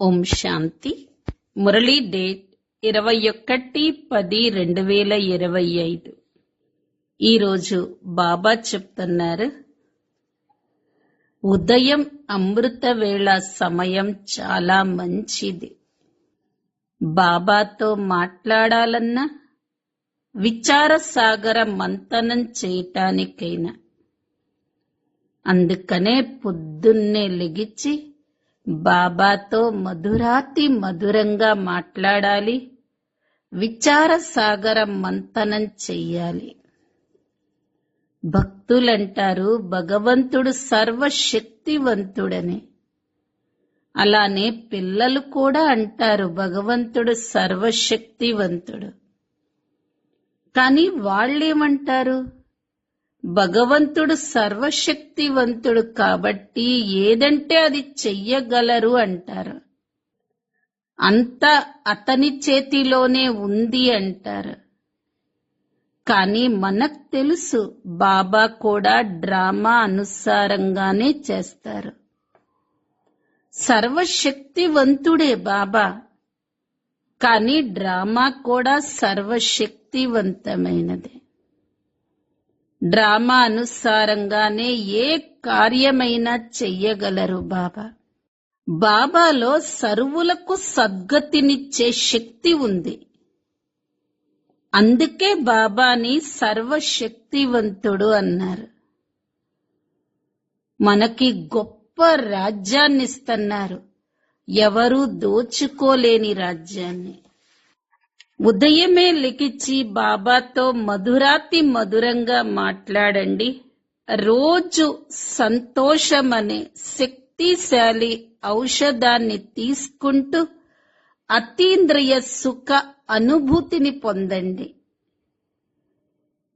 ఓం శాంతి. Murali date 21/10/2025. ఈరోజు బాబా చెప్తున్నారు, ఉదయం అమృత వేళ సమయం చాలా మంచిది. బాబాతో మాట్లాడాలన్నా, విచార సాగర మంతనం చేయటానికైనా. అందుకనే పొద్దున్నే లెగిచి బాబాతో మధురాతి మధురంగా మాట్లాడాలి, విచార సాగర మంతనం చెయ్యాలి. భక్తులంటారు భగవంతుడు సర్వశక్తివంతుడని. అలానే పిల్లలు కూడా అంటారు భగవంతుడు సర్వశక్తివంతుడు. కానీ వాళ్ళేమంటారు? భగవంతుడు సర్వశక్తివంతుడు కాబట్టి ఏదంటే అది చెయ్యగలరు అంటారు. అంతా అతని చేతిలోనే ఉంది అంటారు. కానీ మనకు తెలుసు బాబా కూడా డ్రామా అనుసారంగానే చేస్తారు. సర్వశక్తివంతుడే బాబా, కానీ డ్రామా కూడా సర్వశక్తివంతమైనదే. డ్రామా అనుసారంగానే ఏ కార్యమైనా చెయ్యగలరు బాబా. బాబాలో సర్వులకు సద్గతినిచ్చే శక్తి ఉంది. అందుకే బాబాని సర్వశక్తివంతుడు అన్నారు. మనకి గొప్ప రాజ్యాన్నిస్తున్నారు, ఎవరూ దోచుకోలేని రాజ్యాన్ని. ఉదయమే లెగిచి బాబాతో మధురాతి మధురంగా మాట్లాడండి. రోజు సంతోషమనే శక్తిశాలి ఔషధాన్ని తీసుకుంటూ అతీంద్రియ సుఖ అనుభూతిని పొందండి.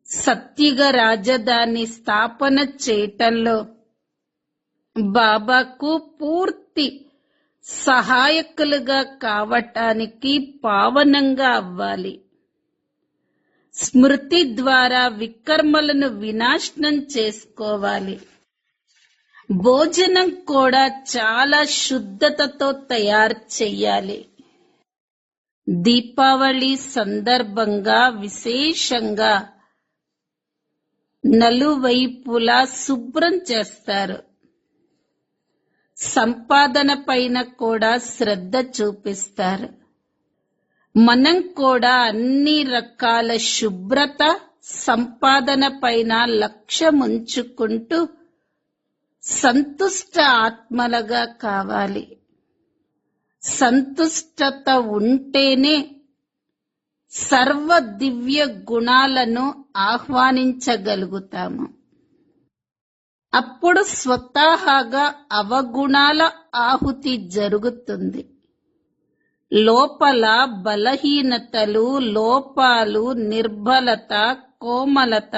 సత్యుగ రాజధాని స్థాపన చేయటంలో బాబాకు పూర్తి సహాయకులుగా కావటానికి పావనంగా అవ్వాలి. స్మృతి ద్వారా వికర్మలను వినాశనం చేసుకోవాలి. భోజనం కూడా చాలా శుద్ధతతో తయారు చెయ్యాలి. దీపావళి సందర్భంగా విశేషంగా నలువైపులా శుభ్రం చేస్తారు. సంపాదన పైన కూడా శ్రద్ధ చూపిస్తారు. మనం కూడా అన్ని రకాల శుభ్రత, సంపాదన పైన లక్ష్యముంచుకుంటూ సంతుష్ట ఆత్మలుగా కావాలి. సంతుష్టత ఉంటేనే సర్వ దివ్య గుణాలను ఆహ్వానించగలుగుతాము. అప్పుడు స్వతహాగా అవగుణాల ఆహుతి జరుగుతుంది. లోపల బలహీనతలు, లోపాలు, నిర్బలత, కోమలత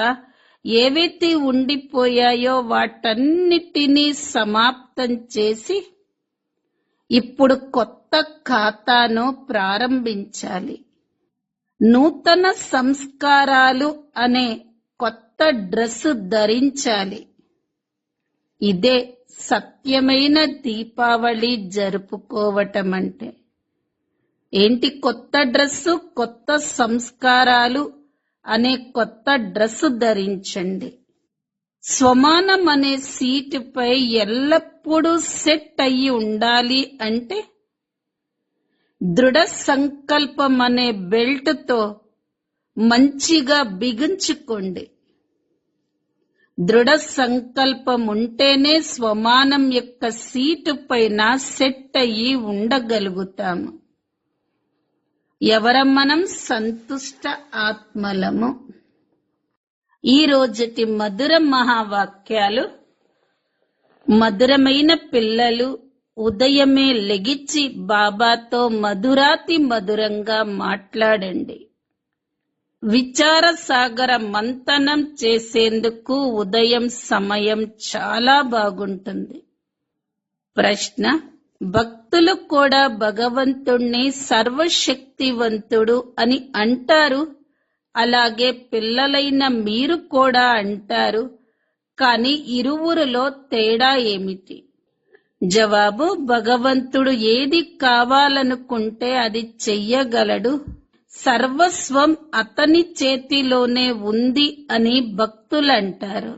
ఏవైతే ఉండిపోయాయో వాటన్నిటినీ సమాప్తం చేసి ఇప్పుడు కొత్త ఖాతాను ప్రారంభించాలి. నూతన సంస్కారాలు అనే కొత్త డ్రెస్సు ధరించాలి. ఇదే సత్యమైన దీపావళి జరుపుకోవటం అంటే. ఏంటి కొత్త డ్రెస్సు? కొత్త సంస్కారాలు అనే కొత్త డ్రెస్సు ధరించండి. స్వమానం అనే సీటుపై ఎల్లప్పుడూ సెట్ అయ్యి ఉండాలి అంటే దృఢ సంకల్పం అనే బెల్ట్తో మంచిగా బిగించుకోండి. దృఢ సంకల్పం ఉంటేనే స్వమానం యొక్క సీటు పైన సెట్ అయ్యి ఉండగలుగుతాము. ఎవరం మనం? సంతుష్ట ఆత్మలము. ఈ రోజుటి మధుర మహావాక్యాలు. మధురమైన పిల్లలు, ఉదయమే లెగిచి బాబాతో మధురాతి మధురంగా మాట్లాడండి. విచార సాగర మంతనం చేసేందుకు ఉదయం సమయం చాలా బాగుంటుంది. ప్రశ్న: భక్తులు కూడా భగవంతుణ్ణి సర్వశక్తివంతుడు అని అంటారు. అలాగే పిల్లలైన మీరు కూడా అంటారు. కానీ ఇరువురిలో తేడా ఏమిటి? జవాబు: భగవంతుడు ఏది కావాలనుకుంటే అది చెయ్యగలడు. సర్వస్వం అతని చేతిలోనే ఉంది అని భక్తులంటారు.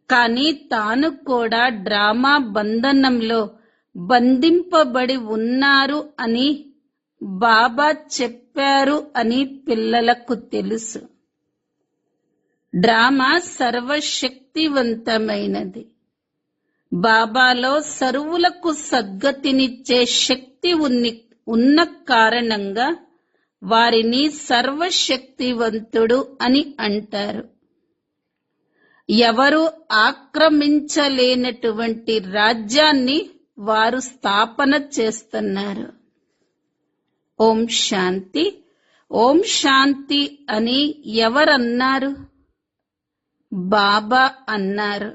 కానీ తాను కూడా డ్రామా బంధనంలో బంధింపబడి ఉన్నారు అని బాబా చెప్పారు అని పిల్లలకు తెలుసు. డ్రామా సర్వశక్తివంతమైనది. బాబాలో సర్వులకు సద్గతినిచ్చే శక్తి ఉన్న కారణంగా వారిని సర్వశక్తివంతుడు అని అంటారు. ఎవరు ఆక్రమించలేనటువంటి రాజ్యాన్ని వారు స్థాపన చేస్తున్నారు. ఓం శాంతి. ఓం శాంతి అని ఎవరన్నారు? బాబా అన్నారు.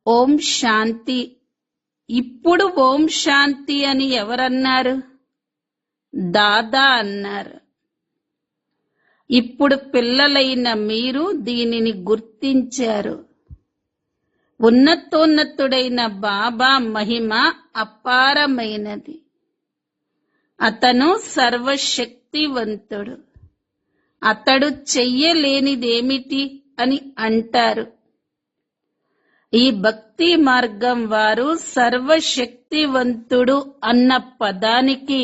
ఓం శాంతి. ఇప్పుడు ఓం శాంతి అని ఎవరన్నారు? దాదా అన్నారు. ఇప్పుడు పిల్లలైన మీరు దీనిని గుర్తించారు. ఉన్నతోన్నతుడైన బాబా మహిమ అపారమైనది. అతను సర్వశక్తివంతుడు. అతడు చెయ్యలేనిదేమిటి అని అంటారు. ఈ భక్తి మార్గం వారు సర్వశక్తివంతుడు అన్న పదానికి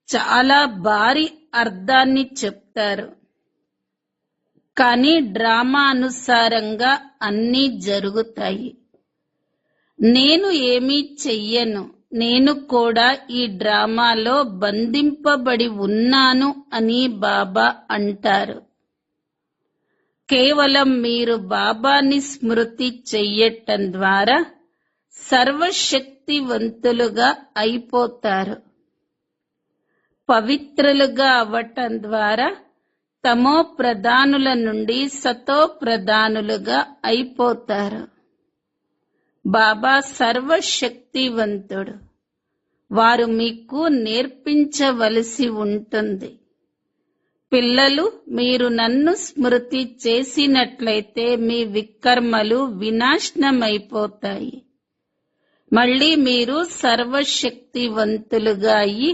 చాలా భారీ అర్థాన్ని చెప్తారు. కానీ డ్రామా అనుసారంగా అన్నీ జరుగుతాయి. నేను ఏమీ చెయ్యను, నేను కూడా ఈ డ్రామాలో బంధింపబడి ఉన్నాను అని బాబా అంటారు. కేవలం మీరు బాబాని స్మృతి చెయ్యటం ద్వారా సర్వశక్తివంతులుగా అయిపోతారు. పవిత్రులుగా అవ్వటం ద్వారా తమో ప్రధానుల నుండి సతో ప్రధానులుగా అయిపోతారు. బాబా సర్వశక్తివంతుడు. వారు మీకు నేర్పించవలసి ఉంటుంది. పిల్లలు, మీరు నన్ను స్మృతి చేసినట్లయితే మీ వికర్మలు వినాశనమైపోతాయి. మళ్ళీ మీరు సర్వశక్తివంతులుగా అయి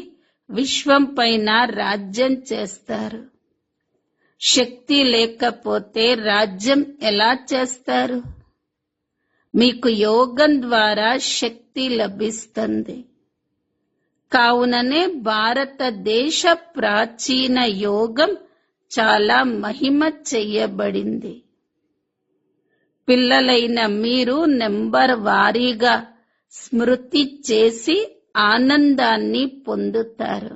విశ్వం పైన రాజ్యం చేస్తారు. శక్తి లేకపోతే రాజ్యం ఎలా చేస్తారు? మీకు యోగం ద్వారా శక్తి లభిస్తుంది. కావుననే భారతదేశ ప్రాచీన యోగం చాలా మహిమ చెయ్యబడింది. పిల్లలైన మీరు నెంబర్ వారీగా స్మృతి చేసి ఆనందాన్ని పొందుతారు.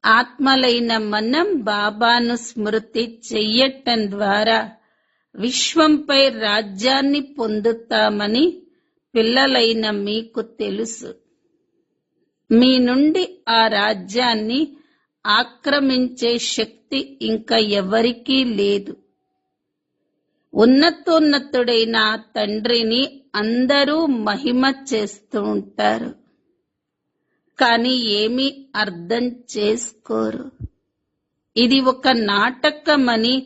ఆత్మలైన మనం బాబాను స్మృతి చెయ్యటం ద్వారా విశ్వంపై రాజ్యాన్ని పొందుతామని పిల్లలైన మీకు తెలుసు. మీ నుండి ఆ రాజ్యాన్ని ఆక్రమించే శక్తి ఇంకా ఎవరికీ లేదు. ఉన్నతోన్నతుడైన ఆ తండ్రిని అందరూ మహిమ చేస్తూ ఉంటారు. కానీ ఏమీ అర్థం చేసుకోరు. ఇది ఒక నాటకమని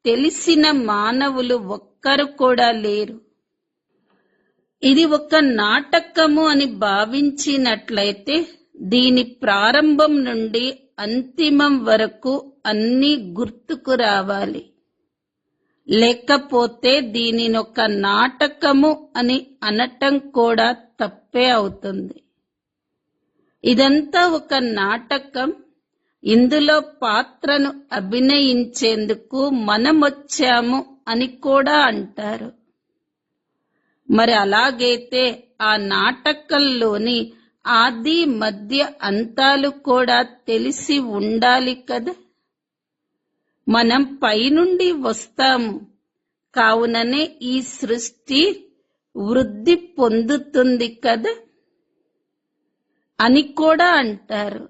తెలిసిన మానవులు ఒక్కరు కూడా లేరు. ఇది ఒక నాటకము అని భావించినట్లయితే దీని ప్రారంభం నుండి అంతిమం వరకు అన్నీ గుర్తుకు రావాలి. లేకపోతే దీనినొక నాటకము అని అనటం కూడా తప్పే అవుతుంది. ఇదంతా ఒక నాటకం. ఇందులో పాత్రను అభినయించేందుకు మనమొచ్చాము అని కూడా అంటారు. మరి అలాగైతే ఆ నాటకంలోని ఆది మధ్య అంతాలు కూడా తెలిసి ఉండాలి కదా. మనం పైనుండి వస్తాము, కావుననే ఈ సృష్టి వృద్ధి పొందుతుంది కదా అని కూడా అంటారు.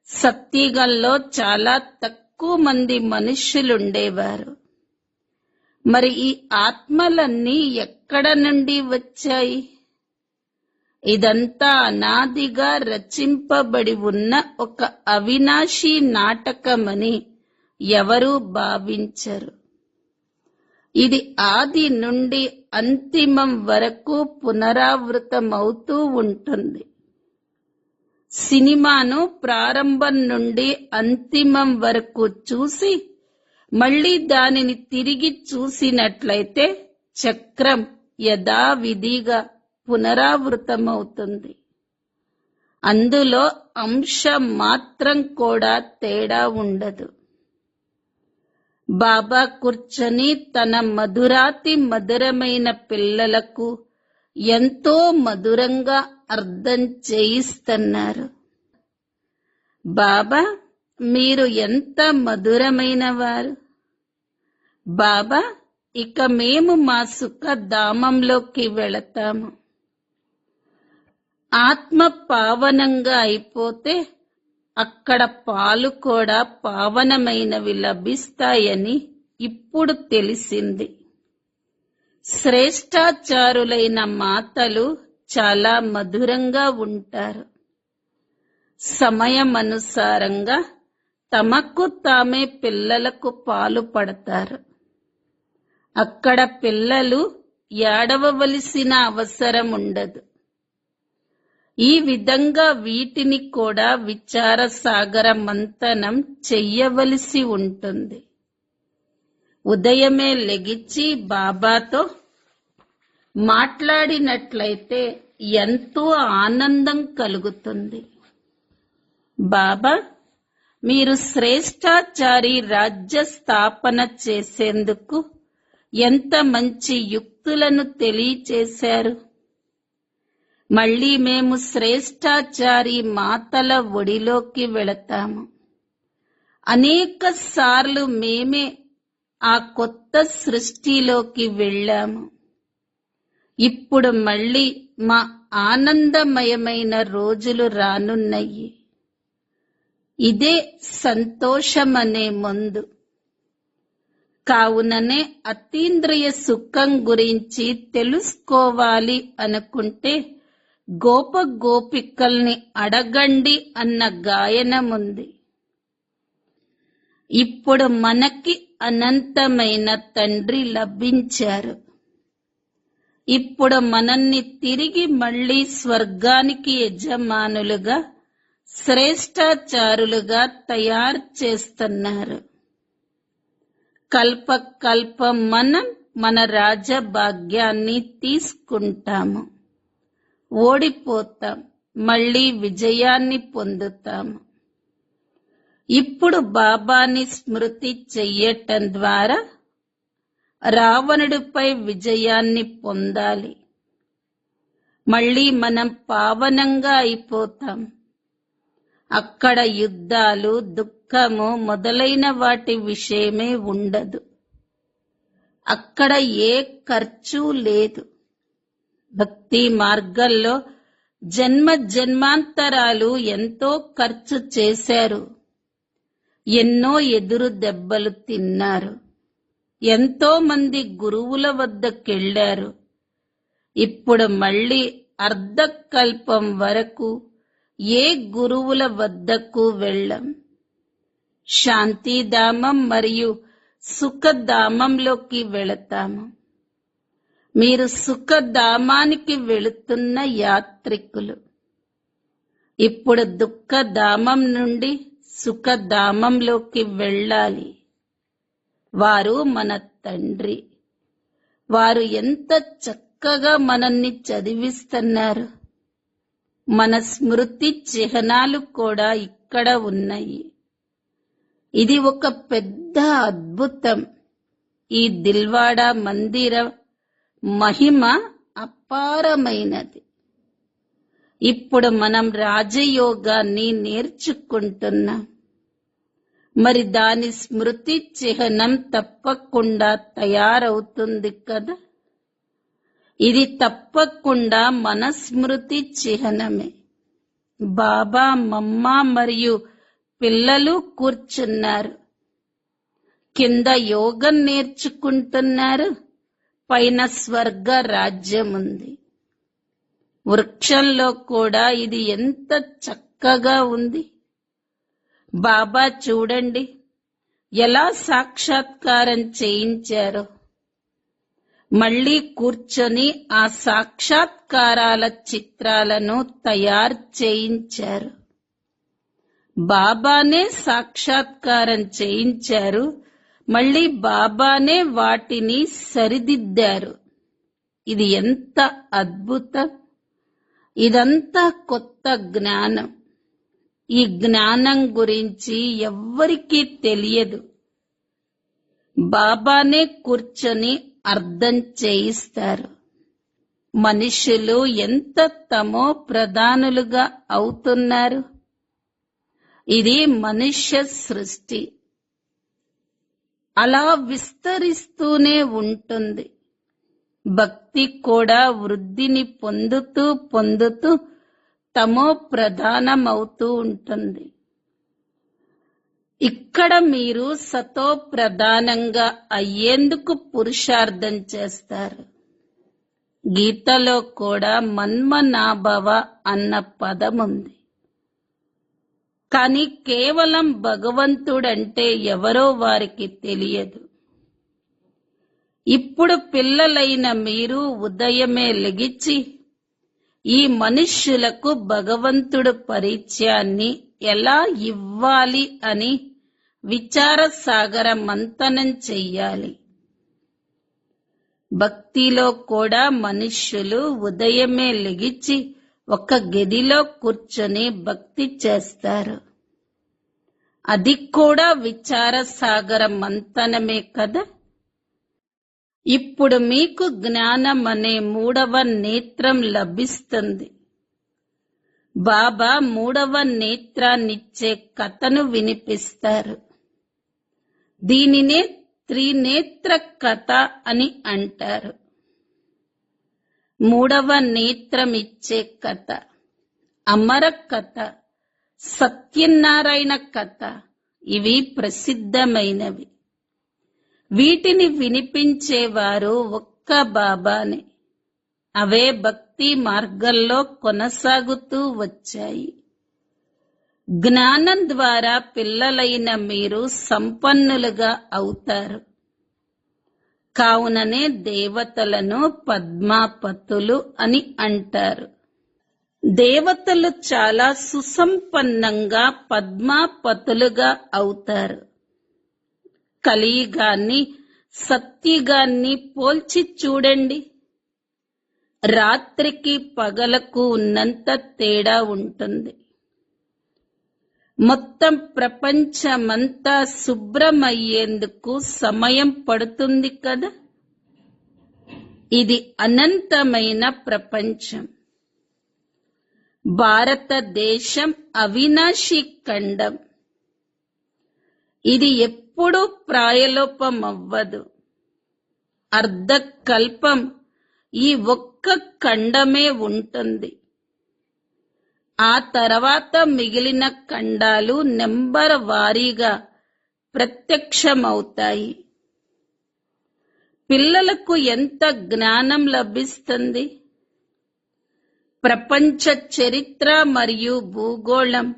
సత్యుగంలో చాలా తక్కువ మంది మనుష్యులుండేవారు. మరి ఈ ఆత్మలన్నీ ఎక్కడ నుండి వచ్చాయి? ఇదంతా అనాదిగా రచింపబడి ఉన్న ఒక అవినాశీ నాటకమని ఎవరూ భావించరు. ఇది ఆది నుండి అంతిమం వరకు పునరావృతమవుతూ ఉంటుంది. సినిమాను ప్రారంభం నుండి అంతిమం వరకు చూసి మళ్ళీ దానిని తిరిగి చూసినట్లయితే చక్రం యథావిధిగా పునరావృతమవుతుంది. అందులో అంశం మాత్రం కూడా తేడా ఉండదు. బాబా కూర్చొని తన మధురాతి మధురమైన పిల్లలకు ఎంతో మధురంగా అర్థం చేయిస్తున్నారు. బాబా, మీరు ఎంత మధురమైన వారు. బాబా, ఇక మేము మా సుఖధామంలోకి వెళతాము. ఆత్మ పావనంగా అయిపోతే అక్కడ పాలు కూడా పావనమైనవి లభిస్తాయని ఇప్పుడు తెలిసింది. శ్రేష్టాచారులైన మాతలు చాలా మధురంగా ఉంటారు. సమయమనుసారంగా తమకు తామే పిల్లలకు పాలు పడతారు. అక్కడ పిల్లలు ఏడవవలసిన అవసరం ఉండదు. ఈ విధంగా వీటిని కూడా విచార సాగర మంథనం చెయ్యవలసి ఉంటుంది. ఉదయమే లెగిచి బాబాతో మాట్లాడినట్లయితే ఎంతో ఆనందం కలుగుతుంది. బాబా, మీరు శ్రేష్టాచారి రాజ్య స్థాపన చేసేందుకు ఎంత మంచి యుక్తులను తెలియచేశారు. మళ్ళీ మేము శ్రేష్టాచారి మాతల ఒడిలోకి వెళతాము. అనేక సార్లు మేమే ఆ కొత్త సృష్టిలోకి వెళ్ళాము. ఇప్పుడు మళ్ళీ మా ఆనందమయమైన రోజులు రానున్నాయి. ఇదే సంతోషమనే మందు. కావుననే అతీంద్రియ సుఖం గురించి తెలుసుకోవాలి అనుకుంటే గోప గోపికల్ని అడగండి అన్న గాయనముంది. ఇప్పుడు మనకి అనంతమైన తండ్రి లభించారు. ఇప్పుడు మనల్ని తిరిగి మళ్ళీ స్వర్గానికి యజమానులుగా శ్రేష్టాచారులుగా తయారు చేస్తున్నారు. కల్ప కల్పం మనం మన రాజభాగ్యాన్ని తీసుకుంటాము. ఓడిపోతాం, మళ్ళీ విజయాన్ని పొందుతాము. ఇప్పుడు బాబాని స్మృతి చెయ్యటం ద్వారా రావణుడిపై విజయాన్ని పొందాలి. మళ్ళీ మనం పావనంగా అయిపోతాం. అక్కడ యుద్ధాలు, దుఃఖము మొదలైన వాటి విషయమే ఉండదు. అక్కడ ఏ ఖర్చు లేదు. భక్తి మార్గంలో జన్మ జన్మాంతరాలు ఎంతో ఖర్చు చేశారు. ఎన్నో ఎదురు దెబ్బలు తిన్నారు. ఎంతో మంది గురువుల వద్దకెళ్లారు. ఇప్పుడు మళ్ళీ అర్ధకల్పం వరకు ఏ గురువుల వద్దకు వెళ్ళం. శాంతిధామం మరియు సుఖధామంలోకి వెళతాము. మీరు సుఖధామానికి వెళుతున్న యాత్రికులు. ఇప్పుడు దుఃఖధామం నుండి సుఖధామంలోకి వెళ్ళాలి. వారు మన తండ్రి. వారు ఎంత చక్కగా మనల్ని చదివిస్తున్నారు. మన స్మృతి చిహ్నాలు కూడా ఇక్కడ ఉన్నాయి. ఇది ఒక పెద్ద అద్భుతం. ఈ దిల్వాడా మందిర మహిమ అపారమైనది. ఇప్పుడు మనం రాజయోగాన్ని నేర్చుకుంటున్నాం. మరి దాని స్మృతి చిహ్నం తప్పకుండా తయారవుతుంది కదా. ఇది తప్పకుండా మన స్మృతి చిహ్నమే. బాబా, మమ్మ మరియు పిల్లలు కూర్చున్నారు. కింద యోగం నేర్చుకుంటున్నారు. పైన స్వర్గ రాజ్యం ఉంది. వృక్షంలో కూడా ఇది ఎంత చక్కగా ఉంది. బాబా చూడండి ఎలా సాక్షాత్కారం చేయించారో. మళ్ళీ కూర్చొని ఆ సాక్షాత్కారాల చిత్రాలను తయారు చేయించారు. బాబానే సాక్షాత్కారం చేయించారు, మళ్ళీ బాబానే వాటిని సరిదిద్దారు. ఇది ఎంత అద్భుతం! ఇదంతా కొత్త జ్ఞానం. ఈ జ్ఞానం గురించి ఎవ్వరికీ తెలియదు. బాబానే కూర్చొని అర్థం చేయిస్తారు. మనుషులు ఎంత తమో ప్రధానులుగా అవుతున్నారు. ఇది మనుష్య సృష్టి. అలా విస్తరిస్తూనే ఉంటుంది. భక్తి కూడా వృద్ధిని పొందుతూ పొందుతూ తమో ప్రధానమవుతూ ఉంటుంది. ఇక్కడ మీరు సతో ప్రధానంగా అయ్యేందుకు పురుషార్థం చేస్తారు. గీతలో కూడా మన్మనాభవ అన్న పదముంది. కానీ కేవలం భగవంతుడంటే ఎవరో వారికి తెలియదు. ఇప్పుడు పిల్లలైన మీరు ఉదయమే లెగిచి ఈ మనుష్యులకు భగవంతుడు పరిచయాన్ని ఎలా ఇవ్వాలి అని విచార సాగర మంథనం చెయ్యాలి. భక్తిలో కూడా మనుష్యులు ఉదయమే లెగిచి ఒక గదిలో కూర్చొని భక్తి చేస్తారు. అది కూడా విచార సాగర మంథనమే కదా. ఇప్పుడు మీకు జ్ఞానం అనే మూడవ నేత్రం లభిస్తుంది. బాబా మూడవ నేత్రాన్నిచ్చే కథను వినిపిస్తారు. దీనినే త్రినేత్ర కథ అని అంటారు. మూడవ నేత్రం ఇచ్చే కథ, అమర కథ, సత్యనారాయణ కథ, ఇవి ప్రసిద్ధమైనవి. వీటిని వినిపించేవారు ఒక్క బాబానే. అవే భక్తి మార్గంలో కొనసాగుతూ వచ్చాయి. జ్ఞానం ద్వారా పిల్లలైన మీరు సంపన్నులుగా అవుతారు. కావుననే దేవతలను పద్మాపతులు అని అంటారు. దేవతలు చాలా సుసంపన్నంగా పద్మాపతులుగా అవుతారు. కలియుగాన్ని సత్యుగాన్ని పోల్చి చూడండి. రాత్రికి పగలకు ఉన్నంత తేడా ఉంటుంది. మొత్తం ప్రపంచమంతా శుభ్రమయ్యేందుకు సమయం పడుతుంది కదా. ఇది అనంతమైన ప్రపంచం. భారతదేశం అవినాశి ఖండం. ఇది ఎప్పుడూ ప్రాయలోపమవ్వదు. అర్ధకల్పం ఈ ఒక్క ఖండమే ఉంటుంది. ఆ తర్వాత మిగిలిన ఖండాలు నెంబర్ వారీగా ప్రత్యక్షమవుతాయి. పిల్లలకు ఎంత జ్ఞానం లభిస్తుంది. ప్రపంచ చరిత్ర మరియు భూగోళం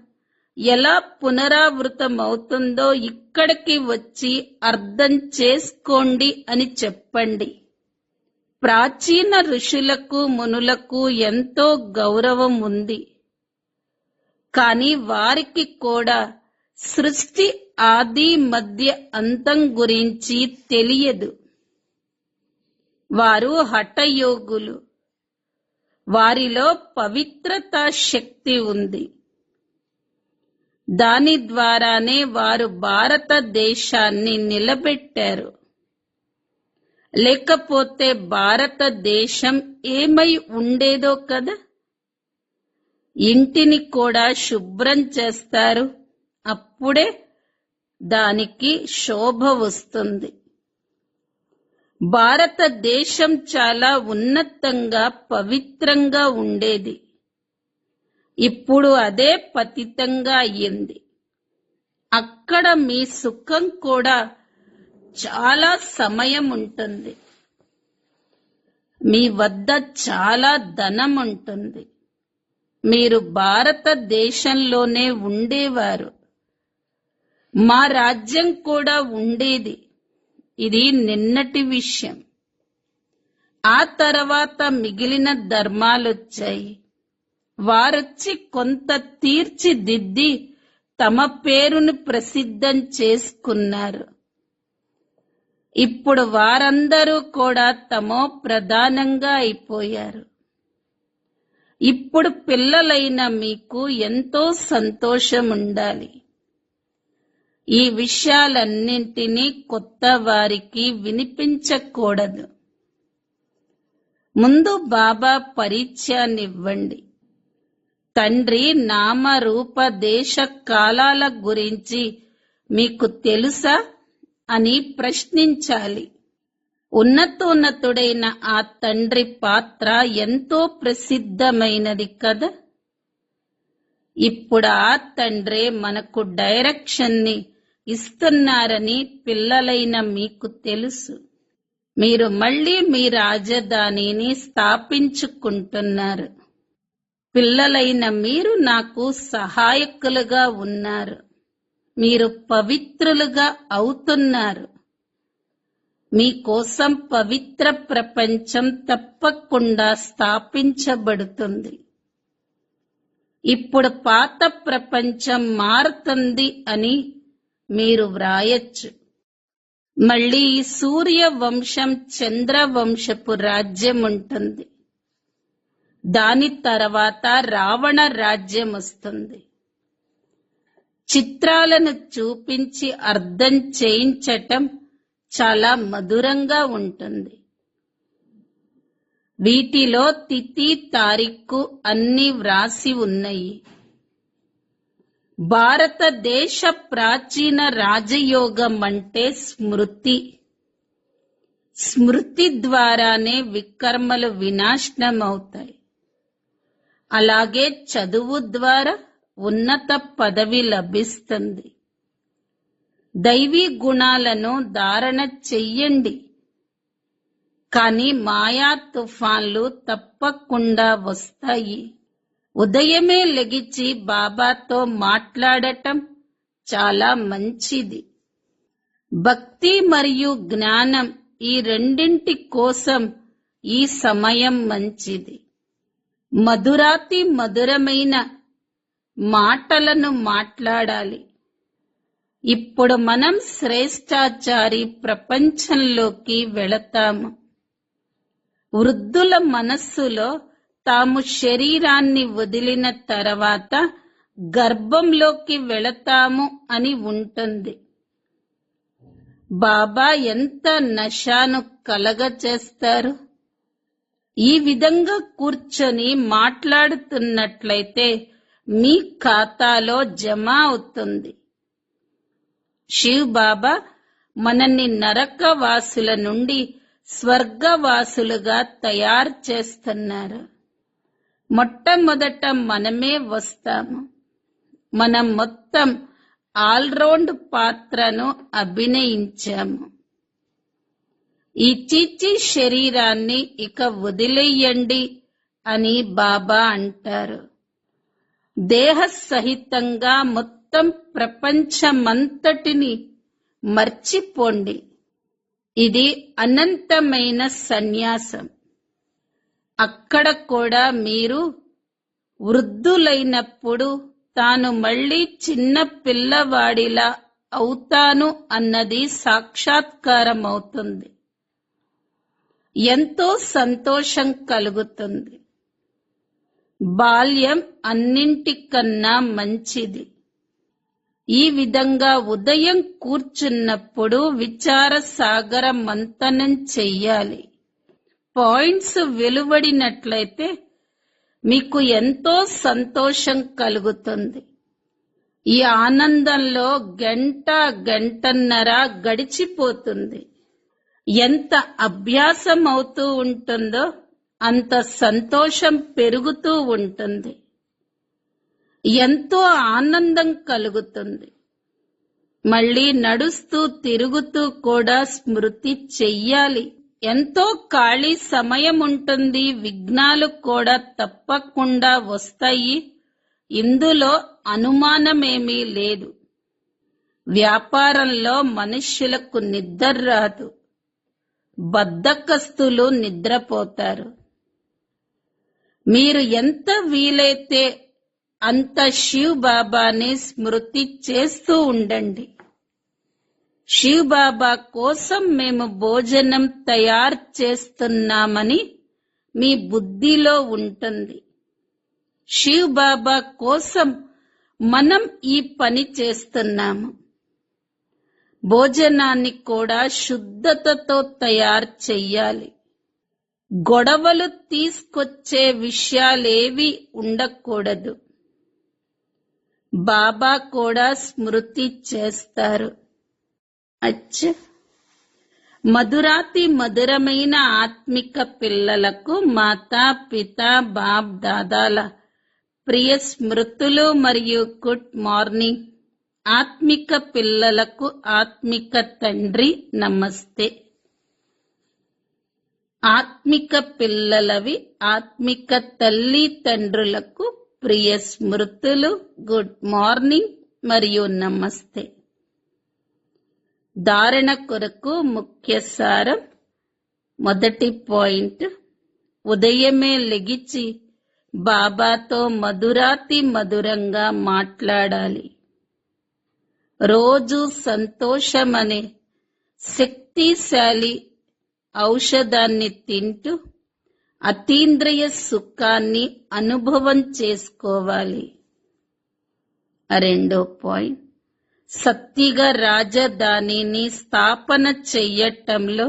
ఎలా పునరావృతమవుతుందో ఇక్కడికి వచ్చి అర్థం చేసుకోండి అని చెప్పండి. ప్రాచీన ఋషులకు మునులకు ఎంతో గౌరవం ఉంది. కానీ వారికి కూడా సృష్టి ఆది మధ్య అంతం గురించి తెలియదు. వారు హఠయోగులు. వారిలో పవిత్రతా శక్తి ఉంది. దాని ద్వారానే వారు భారతదేశాన్ని నిలబెట్టారు. లేకపోతే భారతదేశం ఏమై ఉండేదో కదా. ఇంటిని కూడా శుభ్రం చేస్తారు. అప్పుడే దానికి శోభ వస్తుంది. భారతదేశం చాలా ఉన్నతంగా పవిత్రంగా ఉండేది. ఇప్పుడు అదే పతితంగా అయ్యింది. అక్కడ మీ సుఖం కూడా చాలా సమయం ఉంటుంది. మీ వద్ద చాలా ధనం ఉంటుంది. మీరు భారతదేశంలోనే ఉండేవారు. మా రాజ్యం కూడా ఉండేది. ఇది నిన్నటి విషయం. ఆ తర్వాత మిగిలిన ధర్మాలొచ్చాయి. వారొచ్చి కొంత తీర్చిదిద్ది తమ పేరును ప్రసిద్ధం చేసుకున్నారు. ఇప్పుడు వారందరూ కూడా తమో ప్రధానంగా అయిపోయారు. ఇప్పుడు పిల్లలైన మీకు ఎంతో సంతోషం ఉండాలి. ఈ విషయాలన్నింటినీ కొత్త వారికి వినిపించకూడదు. ముందు బాబా పరిచయాన్నివ్వండి. తండ్రి నామ రూప దేశ కాలాల గురించి మీకు తెలుసా అని ప్రశ్నించాలి. ఉన్నతోన్నతుడైన ఆ తండ్రి పాత్ర ఎంతో ప్రసిద్ధమైనది కదా. ఇప్పుడు ఆ తండ్రే మనకు డైరెక్షన్ ని ఇస్తున్నారని పిల్లలైన మీకు తెలుసు. మీరు మళ్ళీ మీ రాజధానిని స్థాపించుకుంటున్నారు. పిల్లలైన మీరు నాకు సహాయకులుగా ఉన్నారు. మీరు పవిత్రులుగా అవుతున్నారు. మీకోసం పవిత్ర ప్రపంచం తప్పకుండా స్థాపించబడుతుంది. ఇప్పుడు పాత ప్రపంచం మారుతుంది అని మీరు వ్రాయచ్చు. మళ్ళీ ఈ సూర్య వంశం చంద్రవంశపు రాజ్యం ఉంటుంది. దాని తర్వాత రావణ రాజ్యం వస్తుంది. చిత్రాలను చూపించి అర్థం చేయించటం చాలా మధురంగా ఉంటుంది. వీటిలో తిథి తారీఖు అన్ని వ్రాసి ఉన్నాయి. భారతదేశ ప్రాచీన రాజయోగం అంటే స్మృతి. స్మృతి ద్వారానే వికర్మలు వినాశనమవుతాయి. అలాగే చదువు ద్వారా ఉన్నత పదవి లభిస్తుంది. దైవీ గుణాలను ధారణ చెయ్యండి. కానీ మాయా తుఫాన్లు తప్పకుండా వస్తాయి. ఉదయమే లెగిచి బాబాతో మాట్లాడటం చాలా మంచిది. భక్తి మరియు జ్ఞానం ఈ రెండింటి కోసం ఈ సమయం మంచిది. మధురాతి మధురమైన మాటలను మాట్లాడాలి. ఇప్పుడు మనం శ్రేష్టాచారి ప్రపంచంలోకి వెళతాము. వృద్ధుల మనస్సులో తాము శరీరాన్ని వదిలిన తర్వాత గర్భంలోకి వెళతాము అని ఉంటుంది. బాబా ఎంత నశాను కలగచేస్తారు. ఈ విధంగా కూర్చొని మాట్లాడుతున్నట్లయితే మీ ఖాతాలో జమ అవుతుంది. శివ్ బాబా మనల్ని నరకవాసుల నుండి స్వర్గవాసులుగా తయారు చేస్తున్నారు. మొట్టమొదట మనమే వస్తాము. మనం మొత్తం ఆల్రౌండ్ పాత్రను అభినయించాము. ఈ చిచి శరీరాన్ని ఇక వదిలేయండి అని బాబా అంటారు. దేహ సహితంగా మొత్తం ప్రపంచమంతటిని మర్చిపోండి. ఇది అనంతమైన సన్యాసం. అక్కడ కూడా మీరు వృద్ధులైనప్పుడు తాను మళ్ళీ చిన్న పిల్లవాడిలా అవుతాను అన్నది సాక్షాత్కారం అవుతుంది. ఎంతో సంతోషం కలుగుతుంది. బాల్యం అన్నింటికన్నా మంచిది. ఈ విధంగా ఉదయం కూర్చున్నప్పుడు విచార సాగర మంథనం చెయ్యాలి. పాయింట్స్ వెలువడినట్లయితే మీకు ఎంతో సంతోషం కలుగుతుంది. ఈ ఆనందంలో గంటన్నర గడిచిపోతుంది. ఎంత అభ్యాసం అవుతూ ఉంటుందో అంత సంతోషం పెరుగుతూ ఉంటుంది. ఎంతో ఆనందం కలుగుతుంది. మళ్ళీ నడుస్తూ తిరుగుతూ కూడా స్మృతి చెయ్యాలి. ఎంతో ఖాళీ సమయం ఉంటుంది. విఘ్నాలు కూడా తప్పకుండా వస్తాయి. ఇందులో అనుమానమేమీ లేదు. వ్యాపారంలో మనుష్యులకు నిద్ర రాదు. బద్ధకస్తులు నిద్రపోతారు. మీరు ఎంత వీలైతే అంత శివ్ బాబాని స్మృతి చేస్తూ ఉండండి. శివ్ బాబా కోసం మేము భోజనం తయారు చేస్తున్నామని మీ బుద్ధిలో ఉంటుంది. శివ్ బాబా కోసం మనం ఈ పని చేస్తున్నాము. భోజనాన్ని కూడా శుద్ధతతో తయారు చెయ్యాలి. గొడవలు తీసుకొచ్చే విషయాలేవి ఉండకూడదు. బాబా కూడా స్మృతి చేస్తారు. మధురాతి మధురమైన ఆత్మిక పిల్లలకు మాతా పిత బాప్ దాదాల ప్రియ స్మృతులు మరియు గుడ్ మార్నింగ్. ఆత్మిక పిల్లలకు ఆత్మిక తండ్రి నమస్తే. ఆత్మిక పిల్లలవి ఆత్మిక తల్లి తండ్రులకు ప్రియ స్మృతులు, గుడ్ మార్నింగ్ మరియు నమస్తే. ధారణ కొరకు ముఖ్య సారం. మొదటి పాయింట్, ఉదయమే లెగిచి బాబాతో మధురాతి మధురంగా మాట్లాడాలి. రోజు సంతోషమనే శక్తిశాలి ఔషధాన్ని తింటూ అతీంద్రియ సుఖాన్ని అనుభవం చేసుకోవాలి. రెండో పాయింట్, సత్తిగా రాజధానిని స్థాపన చెయ్యటంలో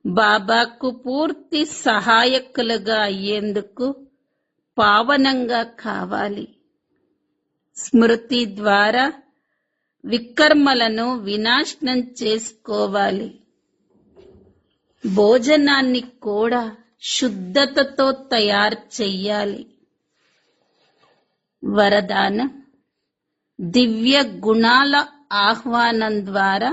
బాబాకు పూర్తి సహాయకులుగా అయ్యేందుకు పావనంగా కావాలి. స్మృతి ద్వారా వికర్మలను వినాశనం చేసుకోవాలి. భోజనాన్ని కూడా శుద్ధతతో తయారు చెయ్యాలి. వరదానం, దివ్య గుణాల ఆహ్వానం ద్వారా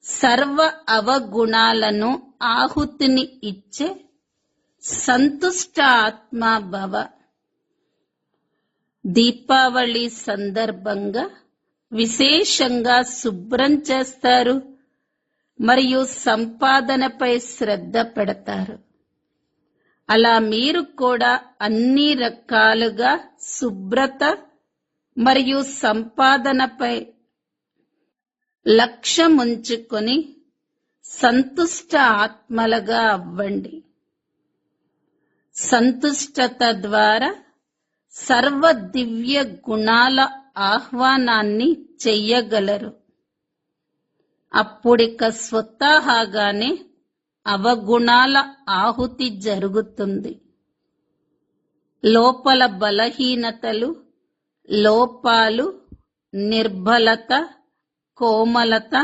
సర్వ అవగుణాలను ఆహుతిని ఇచ్చే సంతుష్ట ఆత్మా భవ. దీపావళి సందర్భంగా విశేషంగా శుభ్రం చేస్తారు మరియు సంపాదనపై శ్రద్ధ పెడతారు. అలా మీరు కూడా అన్ని రకాలుగా శుభ్రత మరియు సంపాదనపై లక్ష్యముంచుకొని సంతుష్ట ఆత్మలుగా అవ్వండి. సంతుష్టత ద్వారా సర్వ దివ్య గుణాల ఆహ్వానాన్ని చెయ్యగలరు. అప్పుడిక స్వతహాగానే అవగుణాల ఆహుతి జరుగుతుంది. లోపల బలహీనతలు, లోపాలు, నిర్బలత, కోమలత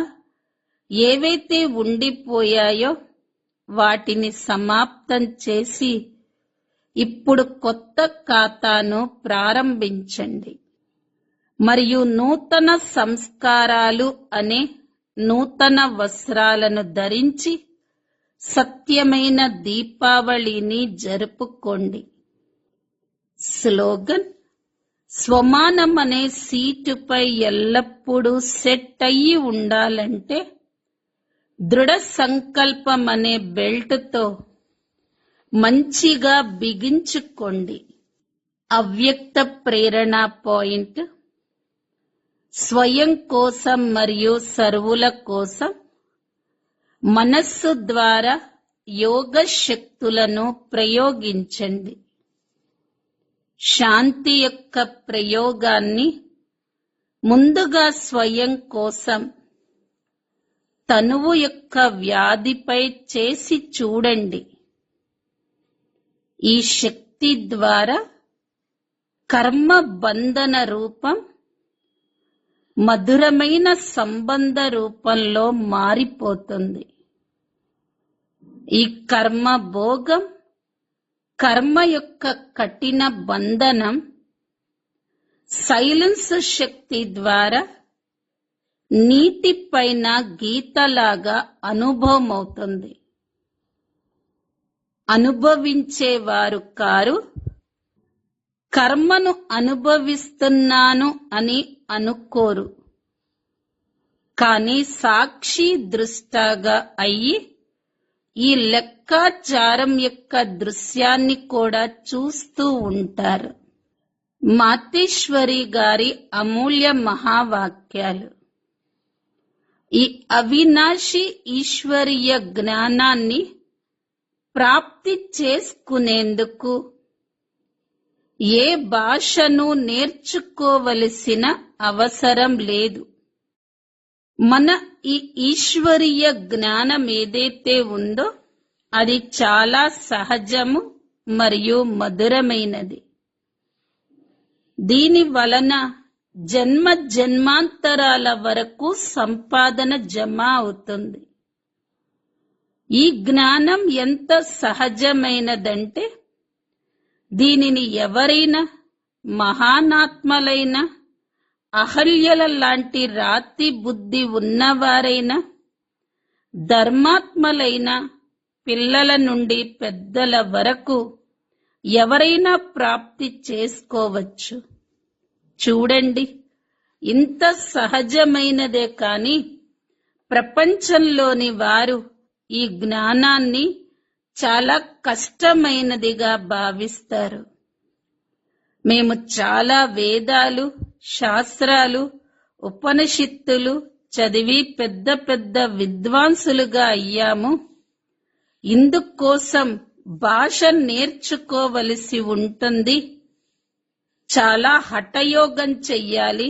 ఏవైతే ఉండిపోయాయో వాటిని సమాప్తం చేసి ఇప్పుడు కొత్త ఖాతాను ప్రారంభించండి మరియు నూతన సంస్కారాలు అనే నూతన వస్త్రాలను ధరించి సత్యమైన దీపావళిని జరుపుకోండి. స్లోగన్, స్వమానం అనే సీటుపై ఎల్లప్పుడూ సెట్ అయ్యి ఉండాలంటే దృఢ సంకల్పం అనే బెల్ట్తో మంచిగా బిగించుకోండి. అవ్యక్త ప్రేరణ పాయింట్, స్వయం కోసం మరియు సర్వుల కోసం మనస్సు ద్వారా యోగ శక్తులను ప్రయోగించండి. శాంతి యొక్క ప్రయోగాన్ని ముందుగా స్వయం కోసం తనువు యొక్క వ్యాధిపై చేసి చూడండి. ఈ శక్తి ద్వారా కర్మ బంధన రూపం మధురమైన సంబంధ రూపంలో మారిపోతుంది. ఈ కర్మ భోగం, కర్మ యొక్క కఠిన బంధనం సైలెన్స్ శక్తి ద్వారా నీటిపైన గీతలాగా అనుభవమవుతుంది. అనుభవించేవారు కారు, కర్మను అనుభవిస్తున్నాను అని అనుకోరు. కానీ సాక్షి దృష్టాగా అయ్యి ఈ లెక్కాచారం యొక్క దృశ్యాన్ని కూడా చూస్తూ ఉంటారు. మాతేశ్వరి గారి అమూల్య మహావాక్యాలు. ఈ అవినాశి ఈశ్వరీయ జ్ఞానాన్ని ప్రాప్తి చేసుకునేందుకు ఏ భాషను నేర్చుకోవలసిన అవసరం లేదు. మన ఈ ఈశ్వరీయ జ్ఞానం ఏదైతే ఉందో అది చాలా సహజము మరియు మధురమైనది. దీని వలన జన్మ జన్మాంతరాల వరకు సంపాదన జమ అవుతుంది. ఈ జ్ఞానం ఎంత సహజమైనదంటే దీనిని ఎవరైనా మహానాత్మలైన అహల్యల లాంటి రాతి బుద్ధి ఉన్నవారైనా ధర్మాత్మలైన పిల్లల నుండి పెద్దల వరకు ఎవరైనా ప్రాప్తి చేసుకోవచ్చు. చూడండి, ఇంత సహజమైనదే కాని ప్రపంచంలోని వారు ఈ జ్ఞానాన్ని చాలా కష్టమైనదిగా భావిస్తారు. మేము చాలా వేదాలు, శాస్త్రాలు, ఉపనిషత్తులు చదివి పెద్ద పెద్ద విద్వాంసులుగా అయ్యాము. ఇందుకోసం భాష నేర్చుకోవలసి ఉంటుంది, చాలా హఠయోగం చెయ్యాలి,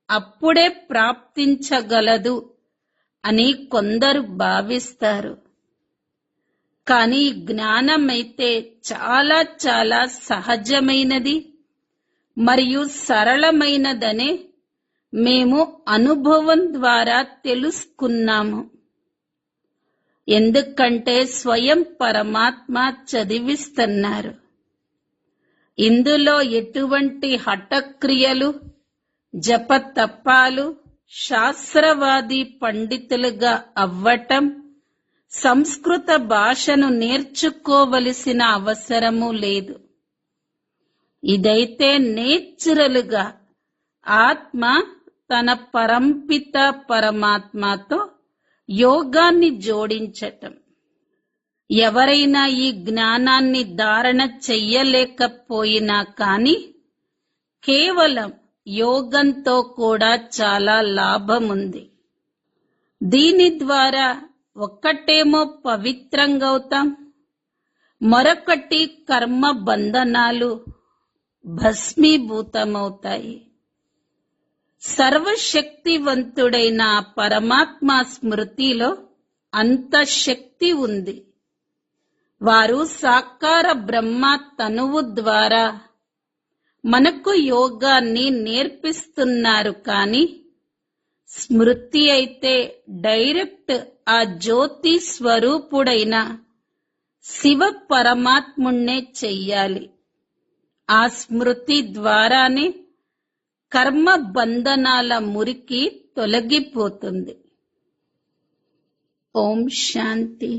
అప్పుడే ప్రాప్తించగలదు అని కొందరు భావిస్తారు. కానీ జ్ఞానమైతే చాలా చాలా సహజమైనది మరియు సరళమైనదనే మేము అనుభవం ద్వారా తెలుసుకున్నాము. ఎందుకంటే స్వయం పరమాత్మ చదివిస్తున్నారు. ఇందులో ఎటువంటి హఠక్రియలు, జపతపాలు, శాస్త్రవాది పండితులుగా అవ్వటం, సంస్కృత భాషను నేర్చుకోవలసిన అవసరము లేదు. ఇదైతే నేచురల్గా ఆత్మ తన పరంపిత పరమాత్మతో యోగాన్ని జోడించటం. ఎవరైనా ఈ జ్ఞానాన్ని ధారణ చెయ్యలేకపోయినా కానీ కేవలం యోగంతో కూడా చాలా లాభముంది. దీని ద్వారా ఒక్కటేమో పవిత్రంగా అవుతాం, మరొకటి కర్మ బంధనాలు భస్మీభూతమవుతాయి. సర్వశక్తివంతుడైన పరమాత్మ స్మృతిలో అంత శక్తి ఉంది. వారు సాకార బ్రహ్మ తనువు ద్వారా మనకు యోగాన్ని నేర్పిస్తున్నారు. కానీ స్మృతి అయితే డైరెక్ట్ ఆ జ్యోతి స్వరూపుడైన శివ పరమాత్ముణ్ణే చెయ్యాలి. ఆ స్మృతి ద్వారానే కర్మ బంధనాల మురికి తొలగిపోతుంది. ఓం శాంతి.